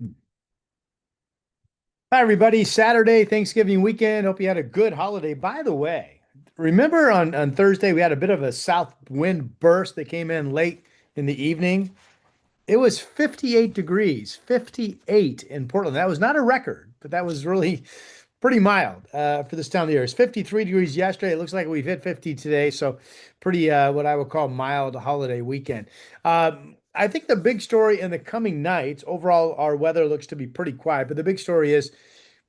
Hi, everybody. Saturday, Thanksgiving weekend. Hope you had a good holiday. By the way, remember on Thursday, we had a bit of a south wind burst that came in late in the evening. It was 58 degrees, 58 in Portland. That was not a record, but that was really pretty mild for this time of the year. It's 53 degrees yesterday. It looks like we've hit 50 today. So pretty what I would call mild holiday weekend. I think the big story in the coming nights, overall, our weather looks to be pretty quiet, but the big story is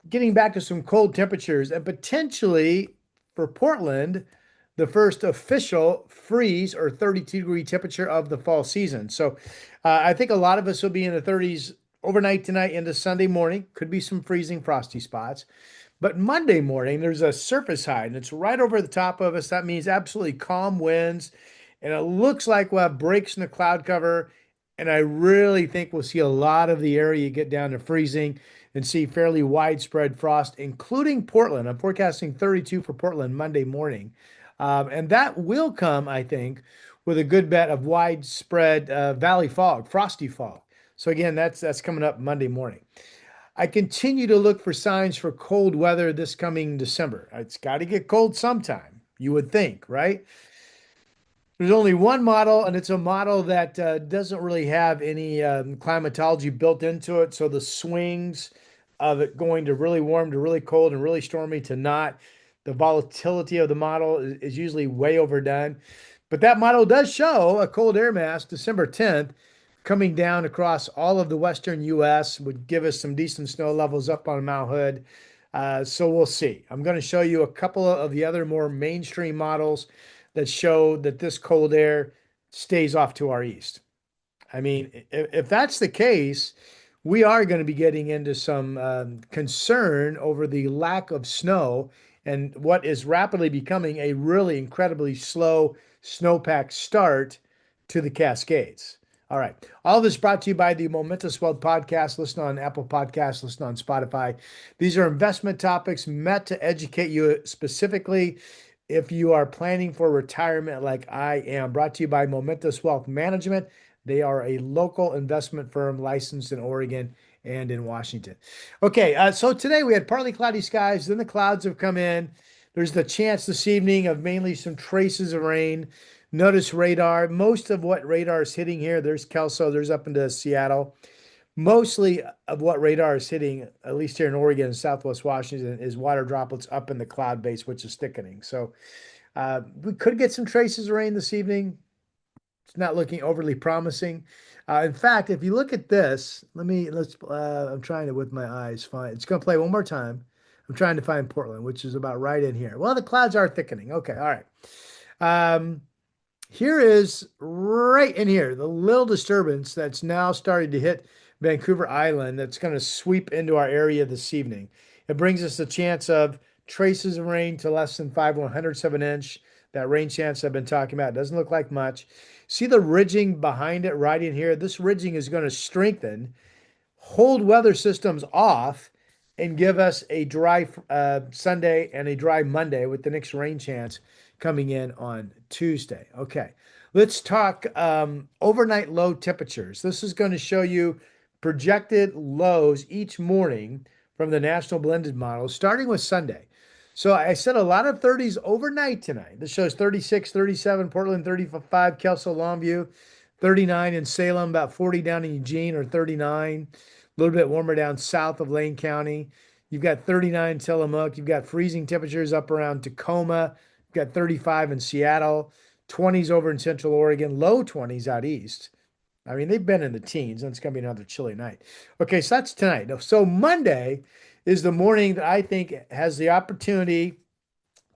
getting back to some cold temperatures and potentially for Portland, the first official freeze or 32-degree temperature of the fall season. So I think a lot of us will be in the 30s overnight tonight into Sunday morning. Could be some freezing frosty spots. But Monday morning, there's a surface high and it's right over the top of us. That means absolutely calm winds. And it looks like we'll have breaks in the cloud cover. And I really think we'll see a lot of the area get down to freezing and see fairly widespread frost, including Portland. I'm forecasting 32 for Portland Monday morning. And that will come, I think, with a good bet of widespread valley fog, frosty fog. So again, that's coming up Monday morning. I continue to look for signs for cold weather this coming December. It's got to get cold sometime, you would think, right? There's only one model, and it's a model that doesn't really have any climatology built into it. So the swings of it going to really warm to really cold and really stormy to not, the volatility of the model is usually way overdone. But that model does show a cold air mass December 10th coming down across all of the western US, would give us some decent snow levels up on Mount Hood. So we'll see. I'm going to show you a couple of the other more mainstream models that show that this cold air stays off to our east. I mean, if that's the case, we are going to be getting into some concern over the lack of snow and what is rapidly becoming a really incredibly slow snowpack start to the Cascades. All right. All this brought to you by the Momentous Wealth Podcast. Listen on Apple Podcasts, listen on Spotify. These are investment topics meant to educate you specifically if you are planning for retirement like I am. Brought to you by Momentous Wealth Management. They are a local investment firm licensed in Oregon and in Washington. Okay, so today we had partly cloudy skies, then the clouds have come in. There's the chance this evening of mainly some traces of rain. Notice radar. Most of what radar is hitting here, there's Kelso, there's up into Seattle. Mostly of what radar is hitting, at least here in Oregon and Southwest Washington, is water droplets up in the cloud base, which is thickening. So we could get some traces of rain this evening. It's not looking overly promising. In fact, if you look at this, I'm trying to with my eyes find, it's going to play one more time. I'm trying to find Portland, which is about right in here. Well, the clouds are thickening. Okay, all right. Um, Here is right in here, the little disturbance that's now starting to hit Vancouver Island that's going to sweep into our area this evening. It brings us a chance of traces of rain to less than 5/100 of an inch. That rain chance I've been talking about doesn't look like much. See the ridging behind it right in here? This ridging is going to strengthen, hold weather systems off, and give us a dry Sunday and a dry Monday with the next rain chance coming in on Tuesday. Okay, let's talk overnight low temperatures. This is going to show you projected lows each morning from the National Blended Model, starting with Sunday. So I said a lot of 30s overnight tonight. This shows 36, 37, Portland 35, Kelso, Longview, 39 in Salem, about 40 down in Eugene or 39. A little bit warmer down south of Lane County. You've got 39 in Tillamook. You've got freezing temperatures up around Tacoma. You've got 35 in Seattle, 20s over in Central Oregon, low 20s out east. I mean, they've been in the teens, and it's going to be another chilly night. Okay, so that's tonight. So Monday is the morning that I think has the opportunity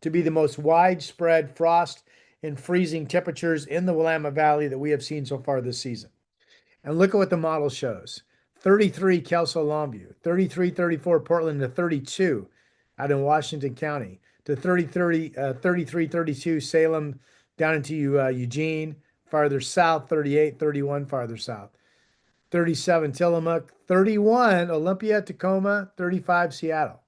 to be the most widespread frost and freezing temperatures in the Willamette Valley that we have seen so far this season. And look at what the model shows. 33 Kelso Longview, 33, 34 Portland to 32 out in Washington County, to 33, 32 Salem down into Eugene, farther south, 38, 31 farther south, 37 Tillamook, 31 Olympia, Tacoma, 35 Seattle,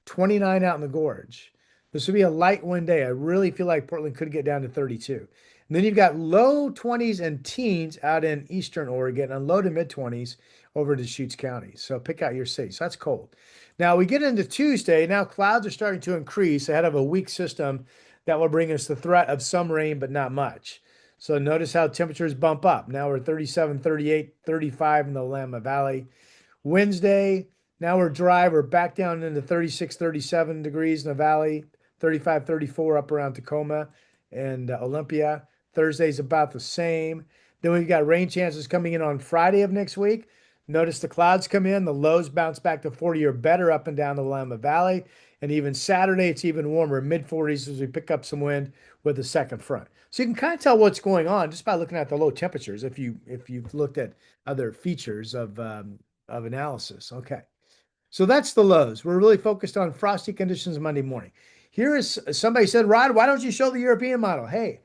29 out in the gorge. This would be a light wind day. I really feel like Portland could get down to 32. And then you've got low 20s and teens out in eastern Oregon and low to mid 20s over to Deschutes County. So pick out your city. So that's cold. Now we get into Tuesday. Now clouds are starting to increase ahead of a weak system that will bring us the threat of some rain, but not much. So notice how temperatures bump up. Now we're 37, 38, 35 in the Willamette Valley. Wednesday, now we're dry. We're back down into 36, 37 degrees in the valley, 35, 34 up around Tacoma and Olympia. Thursday's about the same. Then we've got rain chances coming in on Friday of next week. Notice the clouds come in, the lows bounce back to 40 or better up and down the Willamette Valley. And even Saturday, it's even warmer, mid 40s as we pick up some wind with the second front. So you can kind of tell what's going on just by looking at the low temperatures if you've looked at other features of analysis. Okay. So that's the lows. We're really focused on frosty conditions Monday morning. Here is somebody said, Rod, why don't you show the European model? Hey,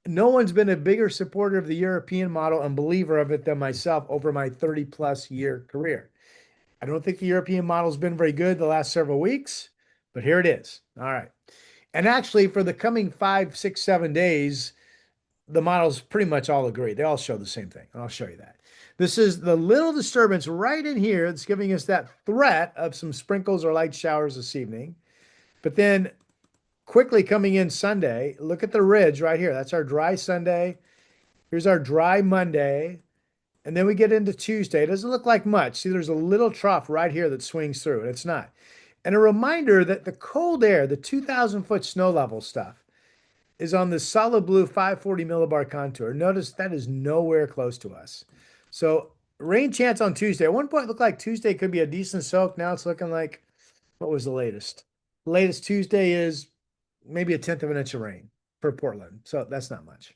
no one's been a bigger supporter of the European model and believer of it than myself over my 30 plus year career. I don't think the European model's been very good the last several weeks, but here it is. All right. And actually, for the coming 5, 6, 7 days, the models pretty much all agree. They all show the same thing. And I'll show you that. This is the little disturbance right in here that's giving us that threat of some sprinkles or light showers this evening. But then quickly coming in Sunday, look at the ridge right here. That's our dry Sunday. Here's our dry Monday. And then we get into Tuesday. It doesn't look like much. See, there's a little trough right here that swings through, and it's not. And a reminder that the cold air, the 2,000-foot snow level stuff, is on the solid blue 540 millibar contour. Notice that is nowhere close to us. So rain chance on Tuesday. At one point, it looked like Tuesday could be a decent soak. Now it's looking like, what was the latest? The latest Tuesday is maybe a tenth of an inch of rain for Portland. So that's not much.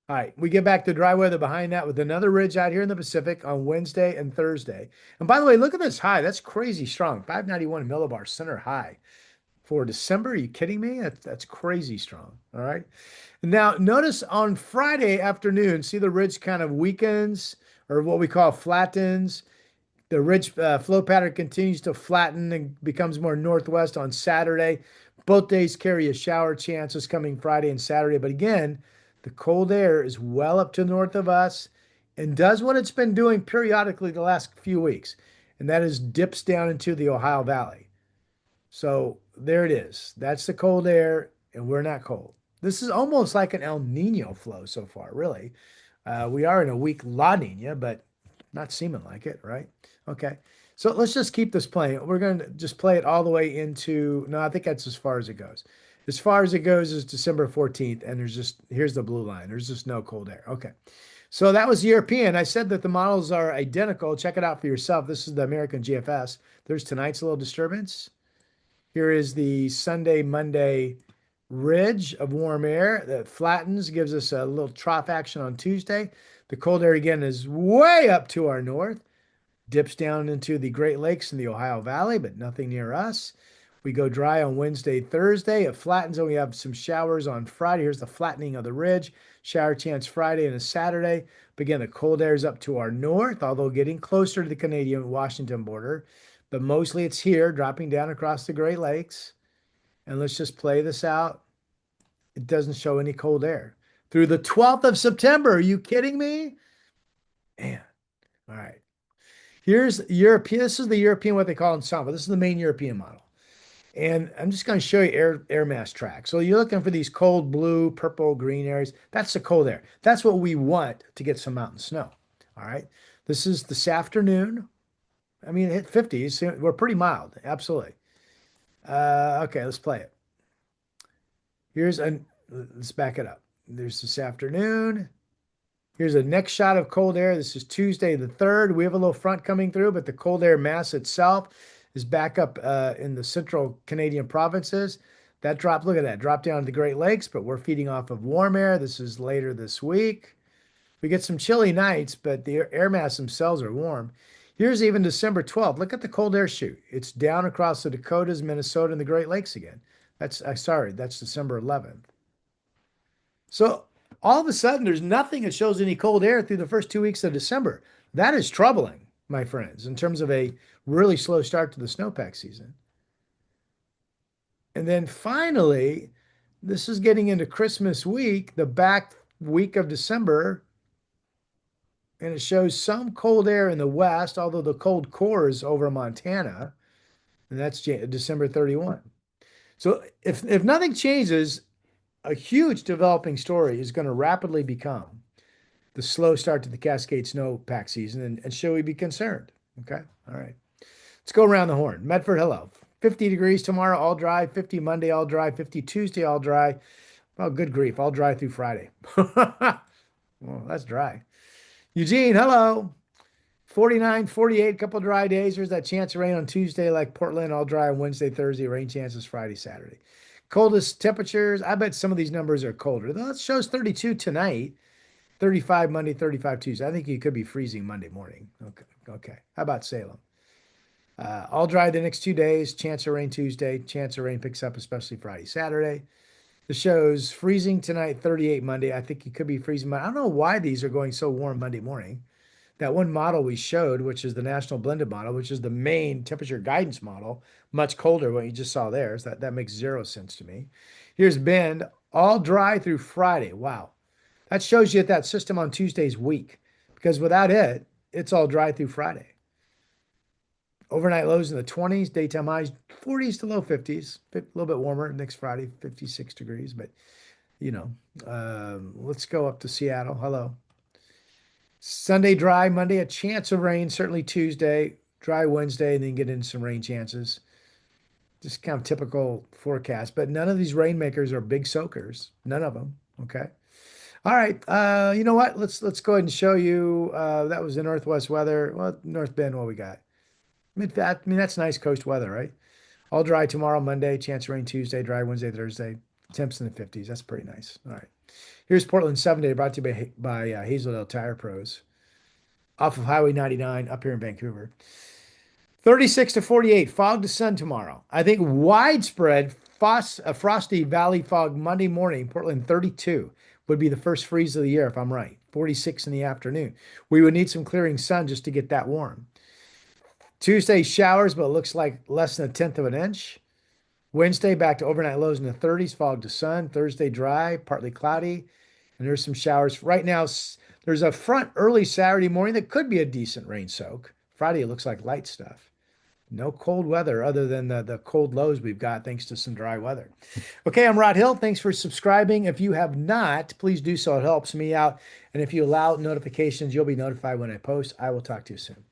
All right, we get back to dry weather behind that with another ridge out here in the Pacific on Wednesday and Thursday. And by the way, look at this high. That's crazy strong. 591 millibar center high for December. Are you kidding me? That's crazy strong. All right. Now, notice on Friday afternoon, see the ridge kind of weakens or what we call flattens. The ridge flow pattern continues to flatten and becomes more northwest on Saturday. Both days carry a shower chances coming Friday and Saturday. But again, the cold air is well up to the north of us and does what it's been doing periodically the last few weeks, and that is dips down into the Ohio Valley. So there it is. That's the cold air, and we're not cold. This is almost like an El Nino flow so far, really. We are in a weak La Nina, but not seeming like it, right? Okay. So let's just keep this playing. We're going to just play it all the way into, no, I think that's as far as it goes. As far as it goes is December 14th, and here's the blue line. There's just no cold air. Okay. So that was European. I said that the models are identical. Check it out for yourself. This is the American GFS. There's tonight's little disturbance. Here is the Sunday, Monday ridge of warm air that flattens, gives us a little trough action on Tuesday. The cold air again is way up to our north, dips down into the Great Lakes and the Ohio Valley, but nothing near us. We go dry on Wednesday, Thursday. It flattens and we have some showers on Friday. Here's the flattening of the ridge. Shower chance Friday and a Saturday. But again, the cold air is up to our north, although getting closer to the Canadian-Washington border. But mostly it's here, dropping down across the Great Lakes. And let's just play this out. It doesn't show any cold air. Through the 12th of September. Are you kidding me? Man. All right. Here's European. This is the European, what they call ensemble. This is the main European model. And I'm just going to show you air mass track. So you're looking for these cold blue, purple, green areas. That's the cold air. That's what we want to get some mountain snow. All right. This is this afternoon. I mean, it hit 50s. We're pretty mild. Absolutely. Okay, let's play it. Let's back it up. There's this afternoon. Here's a next shot of cold air. This is Tuesday the 3rd. We have a little front coming through, but the cold air mass itself is back up in the central Canadian provinces. That drop, look at that, drop down to the Great Lakes, but we're feeding off of warm air. This is later this week. We get some chilly nights, but the air mass themselves are warm. Here's even December 12th. Look at the cold air chute. It's down across the Dakotas, Minnesota, and the Great Lakes again. That's December 11th. So all of a sudden, there's nothing that shows any cold air through the first 2 weeks of December. That is troubling, my friends, in terms of a really slow start to the snowpack season. And then finally, this is getting into Christmas week, the back week of December, and it shows some cold air in the west, although the cold core is over Montana, and that's December 31. So if nothing changes, a huge developing story is going to rapidly become the slow start to the Cascade snowpack season, and should we be concerned? Okay, all right. Let's go around the horn. Medford, hello. 50 degrees tomorrow, all dry. 50 Monday, all dry. 50 Tuesday, all dry. Oh, good grief, all dry through Friday. Well, that's dry. Eugene, hello. 49, 48, couple dry days. There's that chance of rain on Tuesday, like Portland, all dry on Wednesday, Thursday, rain chances Friday, Saturday. Coldest temperatures, I bet some of these numbers are colder. Though it shows 32 tonight, 35 Monday, 35 Tuesday. I think you could be freezing Monday morning. Okay. Okay. How about Salem? All dry the next 2 days. Chance of rain Tuesday. Chance of rain picks up, especially Friday, Saturday. The show's freezing tonight, 38 Monday. I think you could be freezing Monday. I don't know why these are going so warm Monday morning. That one model we showed, which is the National Blended Model, which is the main temperature guidance model, much colder what you just saw there. So that makes zero sense to me. Here's Bend, all dry through Friday. Wow. That shows you that system on Tuesday's weak, because without it, it's all dry through Friday. Overnight lows in the 20s, daytime highs 40s to low 50s, a little bit warmer next Friday, 56 degrees. But, let's go up to Seattle. Hello. Sunday dry, Monday a chance of rain, certainly Tuesday, dry Wednesday, and then get into some rain chances. Just kind of typical forecast, but none of these rainmakers are big soakers. None of them. Okay. All right. You know what? Let's go ahead and show you. That was the Northwest weather. Well, North Bend, what we got? I mean, that's nice coast weather, right? All dry tomorrow, Monday. Chance of rain Tuesday. Dry Wednesday, Thursday. Temps in the 50s. That's pretty nice. All right. Here's Portland 7-day, brought to you by Hazeldale Tire Pros, off of Highway 99 up here in Vancouver. 36 to 48, fog to sun tomorrow. I think widespread frosty valley fog Monday morning, Portland 32 would be the first freeze of the year if I'm right. 46 in the afternoon. We would need some clearing sun just to get that warm. Tuesday showers, but it looks like less than a tenth of an inch. Wednesday back to overnight lows in the 30s, fog to sun. Thursday dry, partly cloudy, and there's some showers. Right now, there's a front early Saturday morning that could be a decent rain soak. Friday, it looks like light stuff. No cold weather other than the cold lows we've got thanks to some dry weather. Okay, I'm Rod Hill. Thanks for subscribing. If you have not, please do so. It helps me out. And if you allow notifications, you'll be notified when I post. I will talk to you soon.